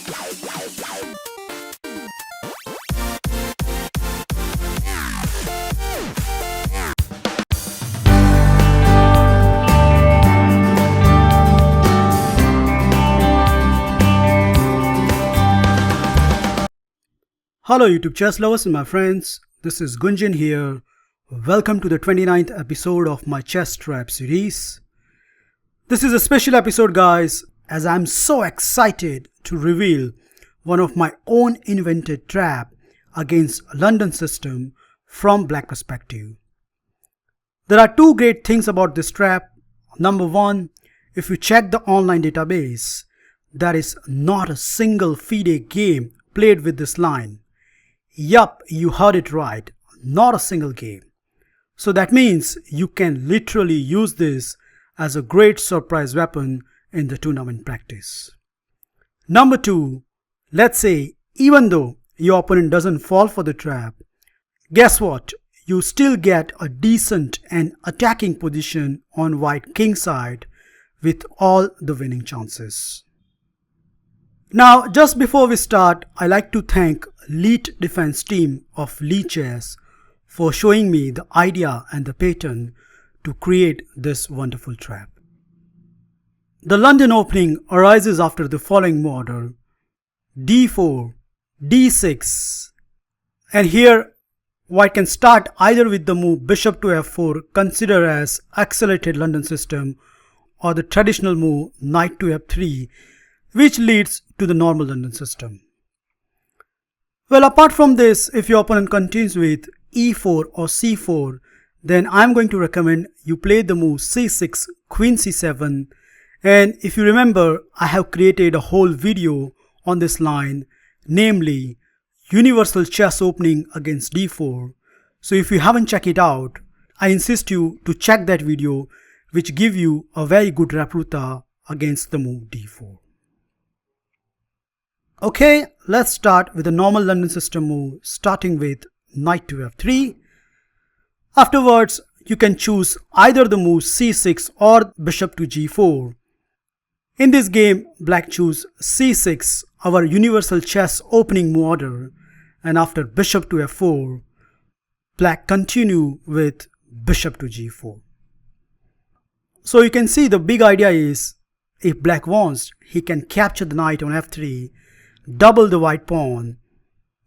Hello YouTube chess lovers and my friends, this is Gunjan here. Welcome to the 29th episode of my chess trap series. This is a special episode guys, as I'm so excited to reveal one of my own invented trap against London system from black perspective. There are two great things about this trap. Number one, if you check the online database, there is not a single FIDE game played with this line. Yup, you heard it right, not a single game. So that means you can literally use this as a great surprise weapon in the tournament practice. Number two, let's say even though your opponent doesn't fall for the trap, guess what? You still get a decent and attacking position on white king side with all the winning chances. Now, just before we start, I like to thank Lead Defense team of Lee Chess for showing me the idea and the pattern to create this wonderful trap. The London opening arises after the following move order: d4, d6, and here white can start either with the move bishop to f4, considered as accelerated London system, or the traditional move knight to f3, which leads to the normal London system. Well, apart from this, if your opponent continues with e4 or c4, then I'm going to recommend you play the move c6, queen c7, and if you remember, I have created a whole video on this line, namely Universal Chess Opening against d4. So if you haven't checked it out, I insist you to check that video, which give you a very good replica against the move d4. Okay, let's start with the normal London system move, starting with knight to f3. Afterwards, you can choose either the move c6 or bishop to g4. In this game, black choose c6, our universal chess opening move order, and after bishop to f4, black continue with bishop to g4. So you can see the big idea is, if black wants, he can capture the knight on f3, double the white pawn,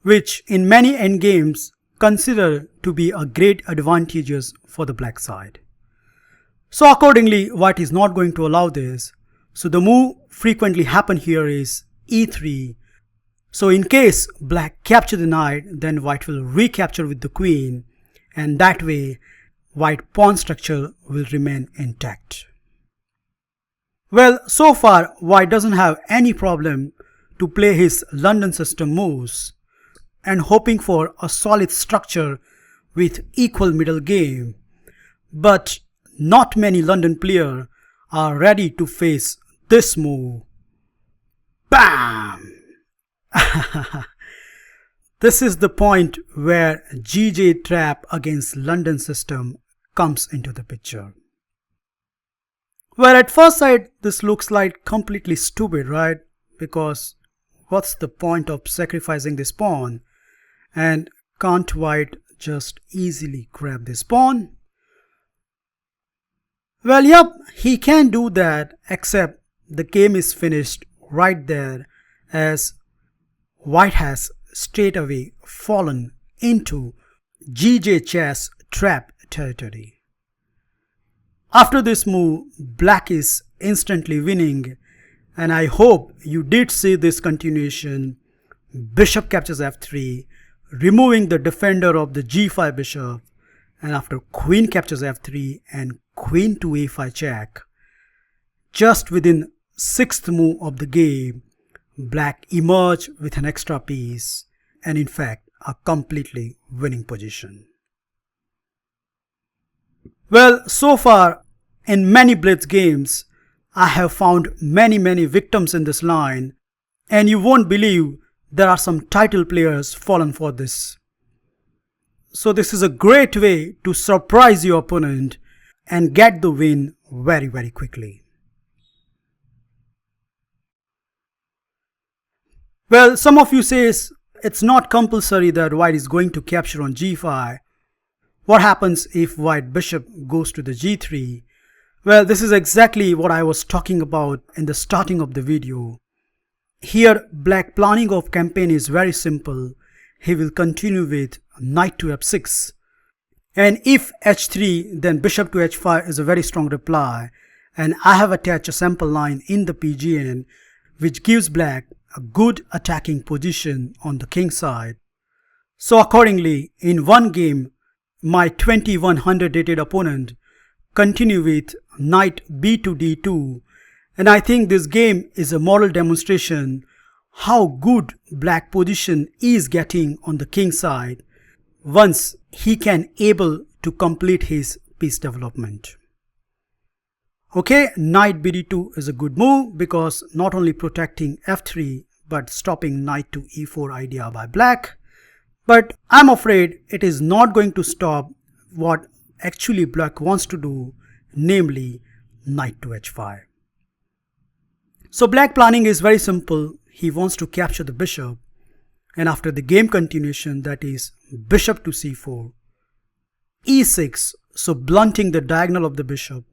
which in many endgames consider to be a great advantages for the black side. So accordingly, white is not going to allow this. So the move frequently happen here is e3. So in case black capture the knight, then white will recapture with the queen, and that way white pawn structure will remain intact. Well, so far white doesn't have any problem to play his London system moves and hoping for a solid structure with equal middle game. But not many London players are ready to face this move. BAM! This is the point where GJ trap against London system comes into the picture. Well, at first sight, this looks like completely stupid, right? Because what's the point of sacrificing this pawn? And can't white just easily grab this pawn? Well, yep, he can do that, except the game is finished right there, as white has straight away fallen into GJ chess trap territory. After this move, black is instantly winning, and I hope you did see this continuation. Bishop captures f3, removing the defender of the g5 bishop, and after queen captures f3 and queen to a5 check. Just within 6th move of the game, black emerged with an extra piece, and in fact a completely winning position. Well, so far in many blitz games, I have found many victims in this line, and you won't believe there are some title players fallen for this. So this is a great way to surprise your opponent and get the win very quickly. Well, some of you says it's not compulsory that white is going to capture on g5. What happens if white bishop goes to the g3? Well, this is exactly what I was talking about in the starting of the video. Here, black planning of campaign is very simple. He will continue with knight to f6. And if h3, then bishop to h5 is a very strong reply. And I have attached a sample line in the PGN which gives black a good attacking position on the king side. So accordingly, in one game, my 2100 rated opponent continue with knight b to d2, and I think this game is a moral demonstration how good black position is getting on the king side once he can able to complete his piece development. Okay, knight bd2 is a good move because not only protecting f3 but stopping knight to e4 idea by black. But I'm afraid it is not going to stop what actually black wants to do, namely knight to h5. So black planning is very simple. He wants to capture the bishop, and after the game continuation, that is bishop to c4, e6, so blunting the diagonal of the bishop,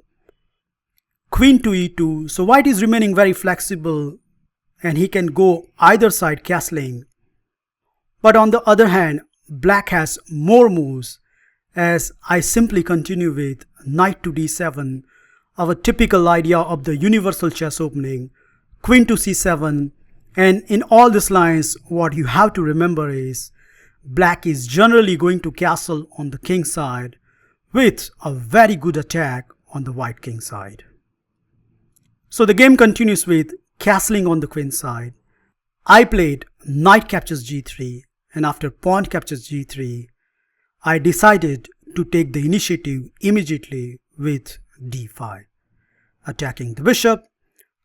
queen to e2, so white is remaining very flexible and he can go either side castling. But on the other hand, black has more moves as I simply continue with knight to d7, our typical idea of the universal chess opening, queen to c7, and in all these lines what you have to remember is black is generally going to castle on the king side with a very good attack on the white king side. So the game continues with castling on the queen side. I played knight captures g3, and after pawn captures g3, I decided to take the initiative immediately with d5, attacking the bishop,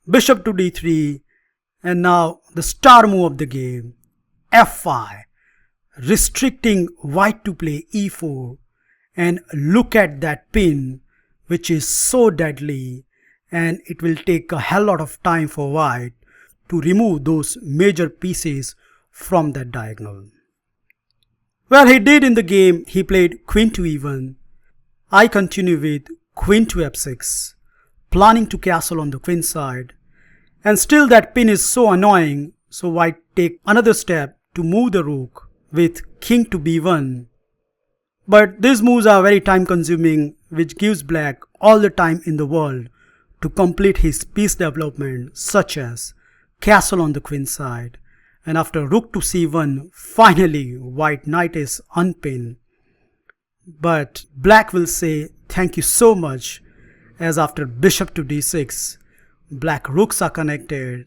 bishop to d3, and now the star move of the game, f5, restricting white to play e4, and look at that pin which is so deadly, and it will take a hell lot of time for white to remove those major pieces from that diagonal. Well, he did in the game. He played queen to e1. I continue with queen to f6, planning to castle on the queen side. And still that pin is so annoying, so white take another step to move the rook with king to b1. But these moves are very time consuming, which gives black all the time in the world to complete his piece development, such as castle on the queen side. And after rook to c1, finally white knight is unpinned. But black will say thank you so much, as after bishop to d6, black rooks are connected,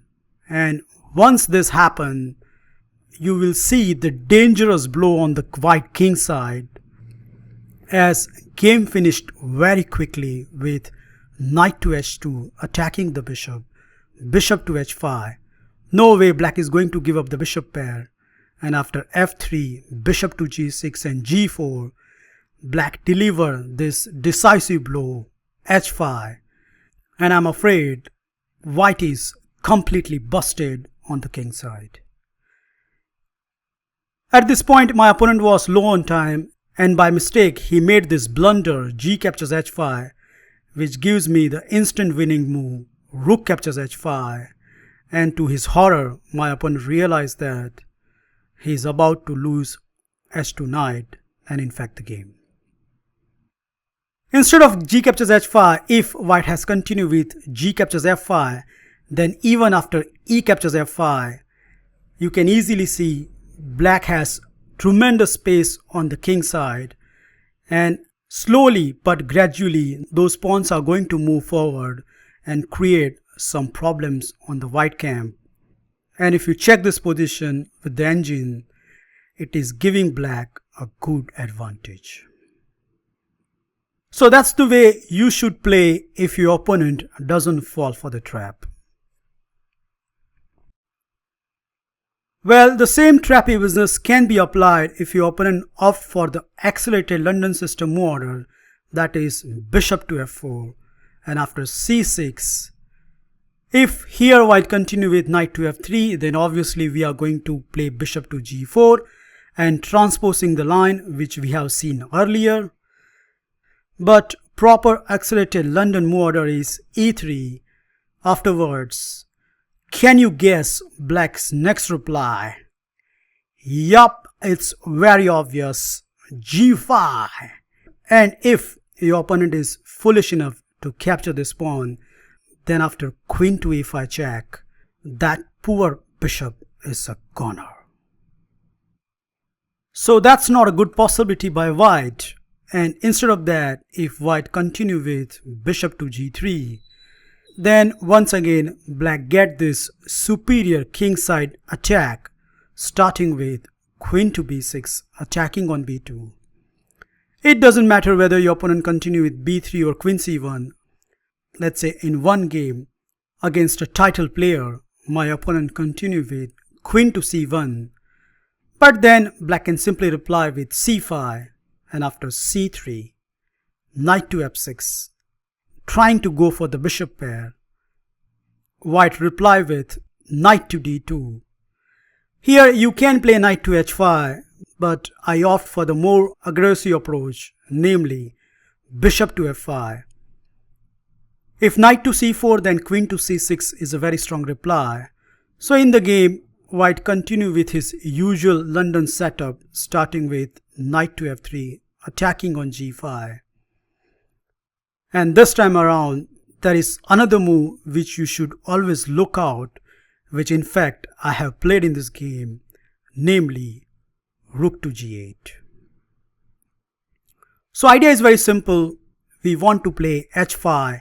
and once this happens, you will see the dangerous blow on the white king side, as game finished very quickly with knight to h2 attacking the bishop, bishop to h5. No way black is going to give up the bishop pair, and after f3, bishop to g6 and g4, black deliver this decisive blow, h5, and I'm afraid white is completely busted on the king side. At this point, my opponent was low on time, and by mistake he made this blunder g captures h5, which gives me the instant winning move, rook captures h5, and to his horror, my opponent realized that he is about to lose h2 knight and in fact the game. Instead of g captures h5, if white has continued with g captures f5, then even after e captures f5, you can easily see black has tremendous space on the king side, and slowly but gradually those pawns are going to move forward and create some problems on the white camp. And if you check this position with the engine, it is giving black a good advantage. So that's the way you should play if your opponent doesn't fall for the trap. Well, the same trappy business can be applied if your opponent opts for the accelerated London system move order, that is bishop to f4, and after c6, If here white continue with knight to f3, then obviously we are going to play bishop to g4 and transposing the line which we have seen earlier. But proper accelerated London move order is e3. Afterwards, can you guess black's next reply? Yup, it's very obvious, g5. And if your opponent is foolish enough to capture this pawn, then after queen to e5 check, that poor bishop is a goner. So that's not a good possibility by white, and instead of that, if white continue with bishop to g3, then once again black get this superior kingside attack, starting with queen to b6 attacking on b2. It doesn't matter whether your opponent continue with b3 or queen c1. Let's say in one game against a title player, my opponent continue with queen to c1, but then black can simply reply with c5 and after c3, knight to f6, trying to go for the bishop pair. White reply with knight to d2. Here you can play knight to h5, but I opt for the more aggressive approach, namely bishop to f5. If knight to c4, then queen to c6 is a very strong reply. So in the game, white continue with his usual London setup, starting with knight to f3, attacking on g5. And this time around, there is another move which you should always look out, which in fact I have played in this game, namely rook to g8. So idea is very simple. We want to play h5,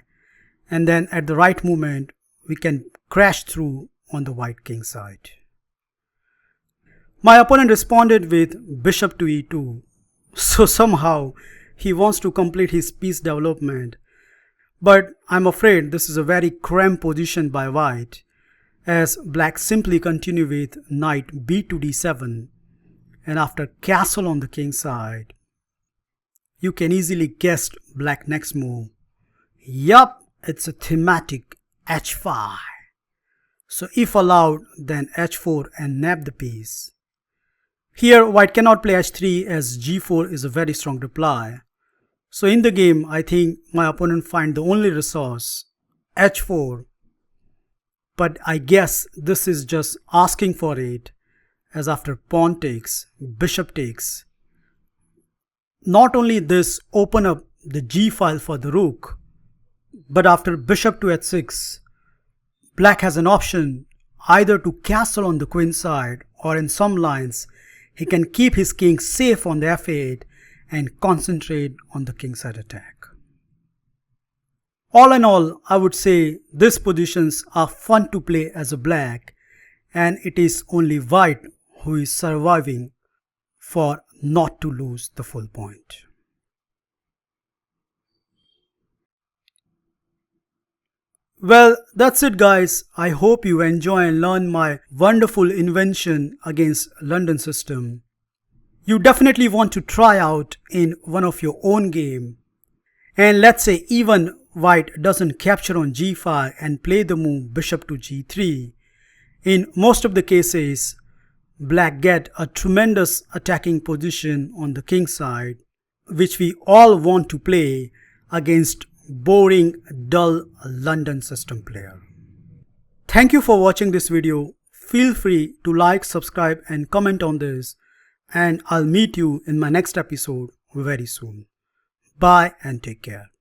and then at the right moment we can crash through on the white king side. My opponent responded with bishop to e2, so somehow he wants to complete his piece development, but I'm afraid this is a very cramped position by white, as black simply continue with knight b to d7, and after castle on the king side, you can easily guess black next move. Yup, it's a thematic h5. So if allowed, then h4 and nab the piece. Here white cannot play h3 as g4 is a very strong reply. So in the game, I think my opponent find the only resource, h4. But I guess this is just asking for it, as after pawn takes, bishop takes. Not only this open up the g file for the rook, but after bishop to h6, black has an option either to castle on the queen side, or in some lines, he can keep his king safe on the f8 and concentrate on the kingside attack. All in all, I would say these positions are fun to play as a black, and it is only white who is surviving for not to lose the full point. Well, that's it guys. I hope you enjoy and learn my wonderful invention against London system. You definitely want to try out in one of your own game. And let's say even white doesn't capture on g5 and play the move bishop to g3. In most of the cases, black get a tremendous attacking position on the king side, which we all want to play against boring, dull London system player. Thank you for watching this video. Feel free to like, subscribe and comment on this, and I'll meet you in my next episode very soon. Bye and take care.